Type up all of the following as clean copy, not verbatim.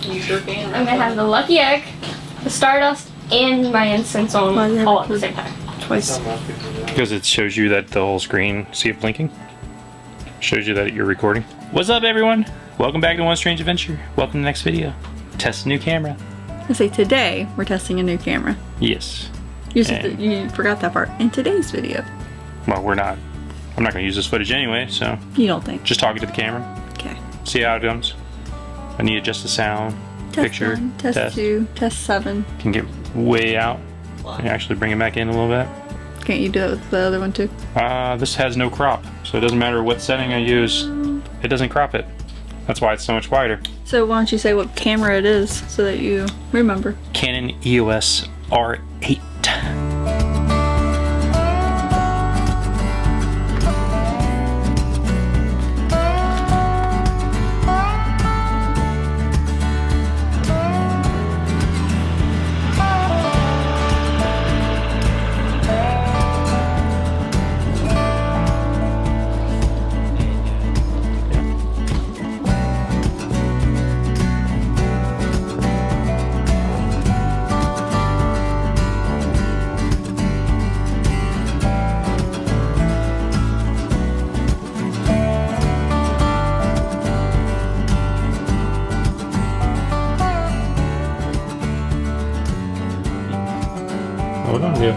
Use your camera. I'm gonna have the lucky egg, the stardust, and my incense on all at the same time. Twice. Because it shows you that the whole screen, see it blinking? Shows you that you're recording. What's up, everyone? Welcome back to One Strange Adventure. Welcome to the next video. Test a new camera. I say today we're testing a new camera. Yes. You forgot that part. In today's video. Well, we're not. I'm not going to use this footage anyway, so. You don't think? Just talking to the camera. Okay. See how it comes. I need to adjust the sound. Test Picture. 1, test 2, test 7. Can get way out. And actually bring it back in a little bit. Can't you do that with the other one too? This has no crop, so it doesn't matter what setting I use. It doesn't crop it. That's why it's so much wider. So why don't you say what camera it is so that you remember? Canon EOS R8. Hold on, dude.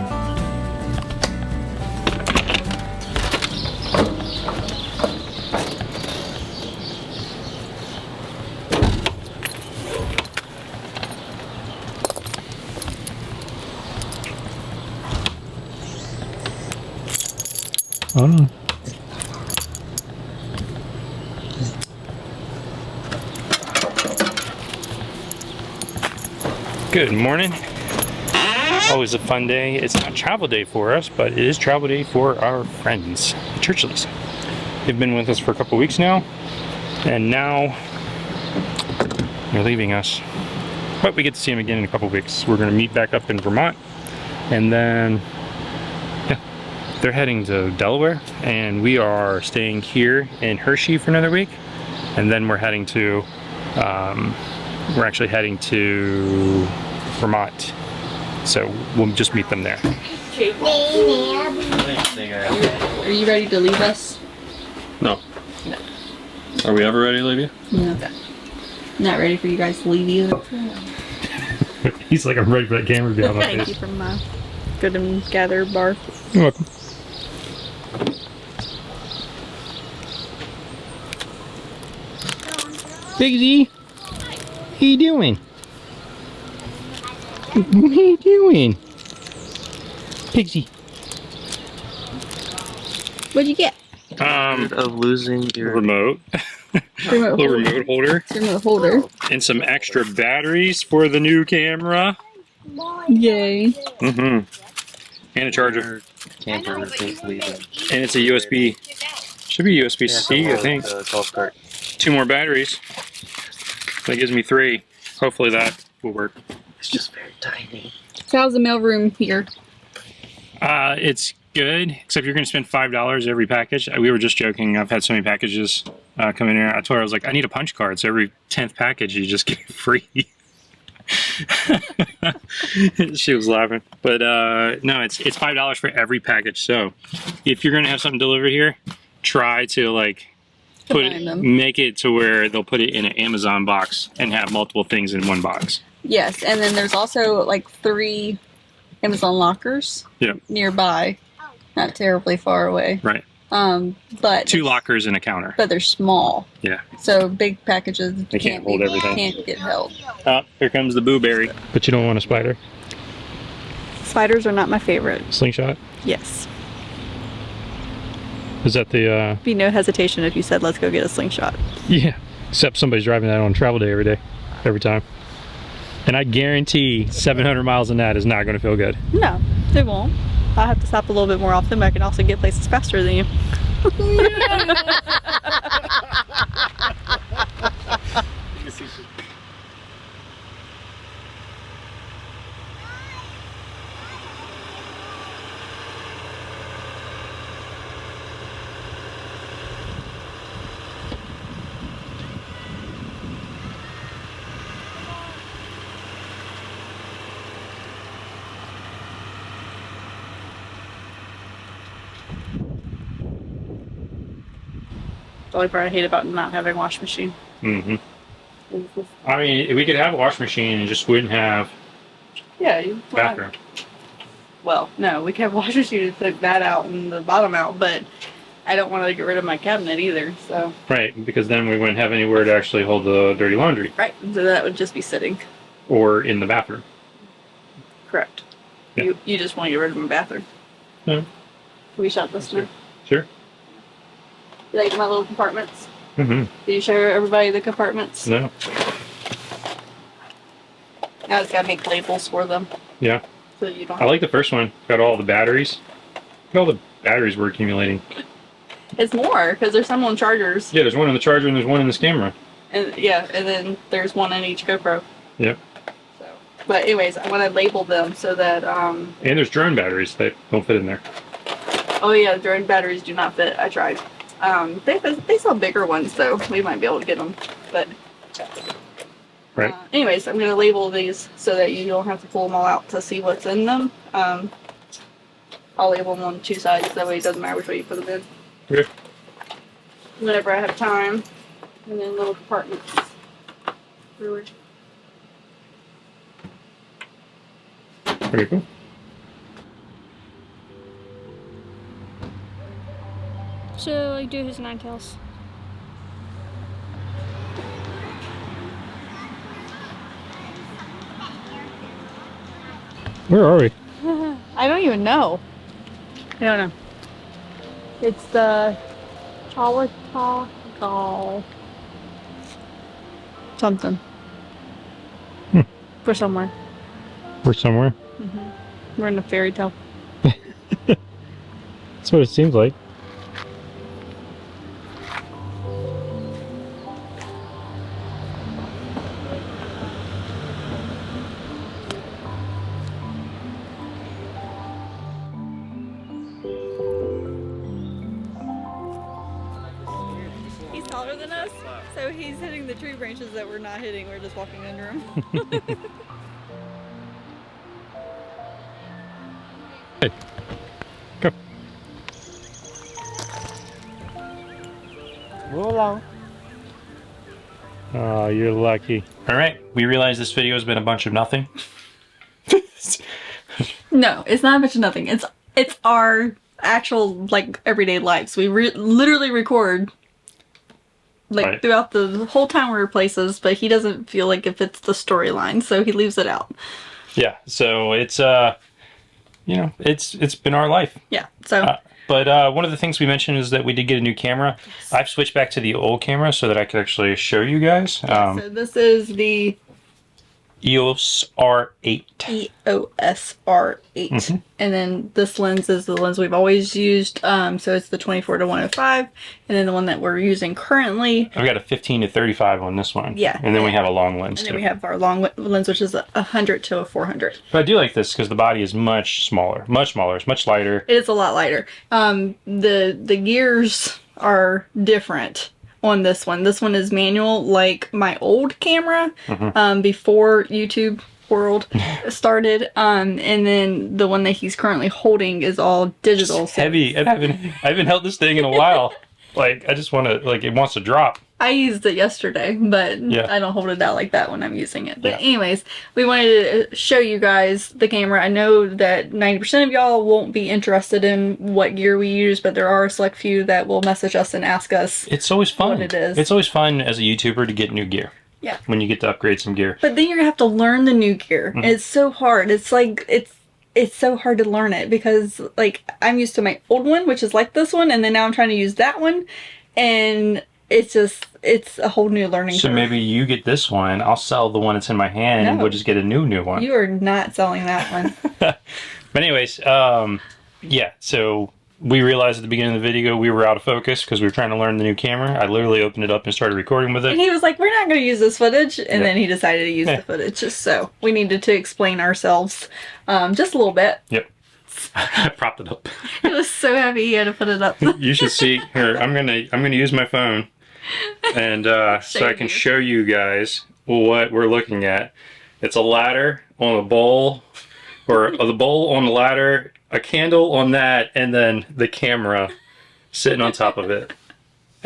Hold on. Good morning. Always a fun day. It's not travel day for us, but it is travel day for our friends, the Churchleys. They've been with us for a couple weeks now, and now they're leaving us. But we get to see them again in a couple weeks. We're going to meet back up in Vermont, and then yeah, they're heading to Delaware, and we are staying here in Hershey for another week, and then we're heading to we're actually heading to Vermont. So we'll just meet them there. Are you ready to leave us? No. Are we ever ready to leave you? No. Not ready for you guys to leave either. He's like, I'm ready for that camera to be on my face. Thank you from Good and Gather bar. You're welcome. Bigsy, what are you doing? What are you doing? Pigsy. What'd you get? Of losing your Remote. Remote Little remote holder. Remote holder. And some extra batteries for the new camera. Yay. Mm-hmm. And a charger. camper is leaving. And it's a USB. Should be USB-C, I think. Golf cart. 2 more batteries. That gives me 3. Hopefully that will work. It's just very tiny. How's the mailroom here? It's good, except you're going to spend $5 every package. We were just joking. I've had so many packages come in here. I told her, I was like, I need a punch card, so every 10th package you just get free. She was laughing. But no, it's $5 for every package. So if you're going to have something delivered here, try to like make it to where they'll put it in an Amazon box and have multiple things in one box. Yes, and then there's also like 3 Amazon lockers nearby, not terribly far away. Right. But 2 lockers and a counter. But they're small. Yeah. So big packages They can't hold everything. Can't get held. Oh, here comes the blueberry. But you don't want a spider? Spiders are not my favorite. Slingshot? Yes. Is that the Be no hesitation if you said let's go get a slingshot. Yeah. Except somebody's driving that on travel day every day. Every time. And I guarantee 700 miles in that is not going to feel good. No, it won't. I'll have to stop a little bit more often, but I can also get places faster than you. the only part I hate about not having a washing machine. Mm-hmm. I mean, we could have a washing machine and just wouldn't have bathroom. Well, no, we could have a washing machine and take that out and the bottom out, but I don't want to get rid of my cabinet either, so. Right, because then we wouldn't have anywhere to actually hold the dirty laundry. Right, so that would just be sitting. Or in the bathroom. Correct. Yeah. You just want to get rid of my bathroom. Yeah. Can we shut this now? Sure. You like my little compartments? Mm-hmm. Did you show everybody the compartments? No. Now it's got to make labels for them. Yeah. So you don't. I like the first one. Got all the batteries. Look at all the batteries we're accumulating. It's more because there's some on chargers. Yeah, there's one in the charger and there's one in this camera. And yeah, and then there's one in each GoPro. Yep. So, but anyways, I want to label them so that And there's drone batteries that don't fit in there. Oh yeah, drone batteries do not fit. I tried. They sell bigger ones though. We might be able to get them, but. Right. Anyways, I'm gonna label these so that you don't have to pull them all out to see what's in them. I'll label them on two sides. That way it doesn't matter which way you put them in. Okay. Whenever I have time. And then little compartments. Really. Pretty cool. So, like, do his 9 tails. Where are we? I don't even know. I don't know. It's the Chawatagal something. We're somewhere. We're somewhere. We're in a fairy tale. That's what it seems like. He's taller than us, so he's hitting the tree branches that we're not hitting. We're just walking under them. Hey, go. Roll along. Oh, you're lucky. All right, we realize this video has been a bunch of nothing. No, it's not a bunch of nothing. It's our actual like everyday lives. We literally record like throughout the whole time we're places, but he doesn't feel like it fits the storyline, so he leaves it out. Yeah, so it's you know, it's been our life. Yeah, so. But one of the things we mentioned is that we did get a new camera. Yes. I've switched back to the old camera so that I could actually show you guys. Yeah, so this is the EOS R8. EOS R8. And then this lens is the lens we've always used. So it's the 24 to 105. And then the one that we're using currently. I've got a 15 to 35 on this one. Yeah. And then we have a long lens and then we have our long lens, which is a 100 to a 400. But I do like this because the body is much smaller. Much smaller. It's much lighter. It is a lot lighter. The gears are different on this one. This one is manual like my old camera before YouTube world started, and then the one that he's currently holding is all digital. It's heavy. I haven't held this thing in a while. Like I just want to, like, it wants to drop. I used it yesterday, but yeah. I don't hold it out like that when I'm using it. But anyways, we wanted to show you guys the camera. I know that 90% of y'all won't be interested in what gear we use, but there are a select few that will message us and ask us. It's always fun. What it is. It's always fun as a YouTuber to get new gear. Yeah. When you get to upgrade some gear. But then you're gonna have to learn the new gear. And it's so hard. It's like it's so hard to learn it because like I'm used to my old one, which is like this one, and then now I'm trying to use that one, and it's a whole new learning curve. So maybe you get this one, I'll sell the one that's in my hand, and we'll just get a new one. You are not selling that one. But anyways, yeah, so we realized at the beginning of the video we were out of focus because we were trying to learn the new camera. I literally opened it up and started recording with it. And he was like, we're not going to use this footage. And then he decided to use the footage. Just so we needed to explain ourselves just a little bit. Yep. I propped it up. He was so happy he had to put it up. You should see here. I'm gonna use my phone, and so I can show you guys what we're looking at. It's a ladder on a bowl, or the bowl on the ladder, a candle on that, and then the camera sitting on top of it.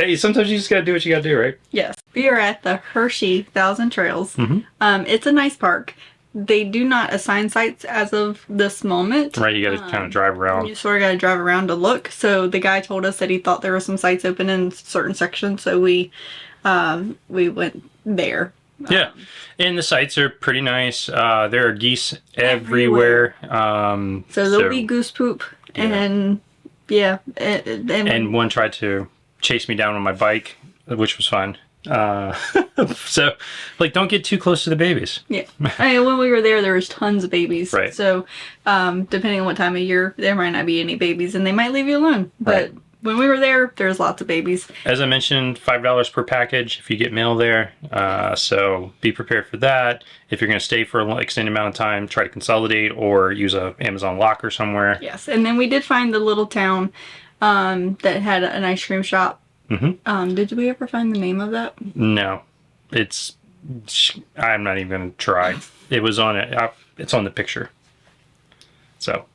Hey, sometimes you just gotta do what you gotta do, right? Yes. We are at the Hershey Thousand Trails. It's a nice park. They do not assign sites as of this moment. Right, you gotta kind of drive around. You sort of got to drive around to look. So the guy told us that he thought there were some sites open in certain sections, so we went there. Yeah, and the sites are pretty nice. There are geese everywhere. So there'll be goose poop, and and one tried to chase me down on my bike, which was fun. So, like, don't get too close to the babies. Yeah, I mean, when we were there was tons of babies. Right. So, depending on what time of year, there might not be any babies, and they might leave you alone. But Right. when we were there's lots of babies. As I mentioned, $5 per package if you get mail there. So be prepared for that. If you're going to stay for an extended amount of time, try to consolidate or use a Amazon locker somewhere. Yes, and then we did find the little town that had an ice cream shop. Did we ever find the name of that? No, I'm not even going to try. It was on it. It's on the picture. So,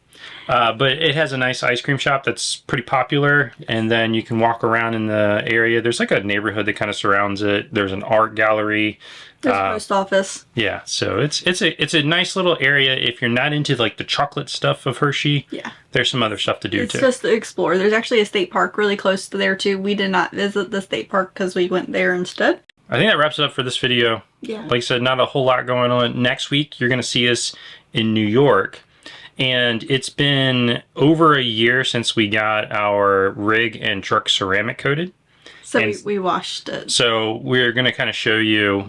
but it has a nice ice cream shop that's pretty popular, and then you can walk around in the area. There's like a neighborhood that kind of surrounds it. There's an art gallery. There's a post office. Yeah, so it's a nice little area if you're not into like the chocolate stuff of Hershey. Yeah. There's some other stuff to do It's too. just to explore. There's actually a state park really close to there too. We did not visit the state park because we went there instead. I think that wraps it up for this video. Yeah. Like I said, not a whole lot going on. Next week, you're going to see us in New York. And it's been over a year since we got our rig and truck ceramic coated. So we washed it. So we're going to kind of show you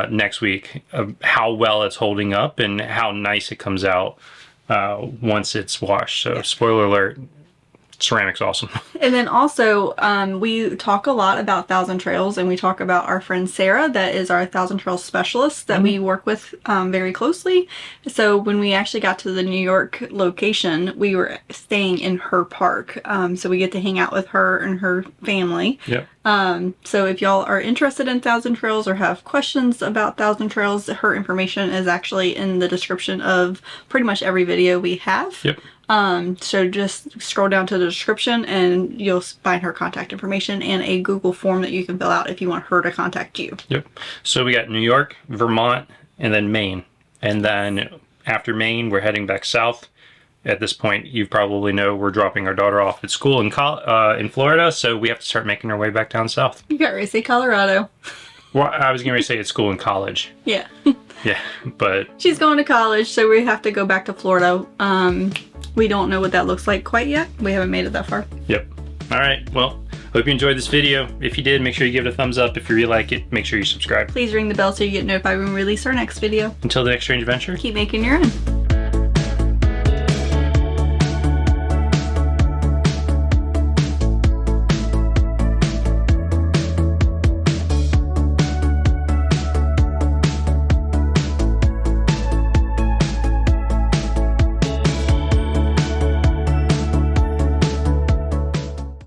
next week how well it's holding up and how nice it comes out once it's washed. So spoiler alert, ceramic's awesome. And then also, we talk a lot about Thousand Trails, and we talk about our friend Sarah, that is our Thousand Trails specialist that we work with very closely. So when we actually got to the New York location, we were staying in her park. So we get to hang out with her and her family. Yep. So if y'all are interested in Thousand Trails or have questions about Thousand Trails, her information is actually in the description of pretty much every video we have. Yep. So just scroll down to the description and you'll find her contact information and a Google form that you can fill out if you want her to contact you. Yep. So we got New York, Vermont, and then Maine. And then after Maine, we're heading back south. At this point, you probably know we're dropping our daughter off at school in Florida, so we have to start making our way back down south. You got ready to say Colorado. Well, I was going to say at school and college. Yeah. Yeah, but She's going to college, so we have to go back to Florida. We don't know what that looks like quite yet. We haven't made it that far. yep. All right. Well, hope you enjoyed this video. If you did, make sure you give it a thumbs up. If you really like it, make sure you subscribe. Please ring the bell so you get notified when we release our next video. Until the next strange adventure. Keep making your own.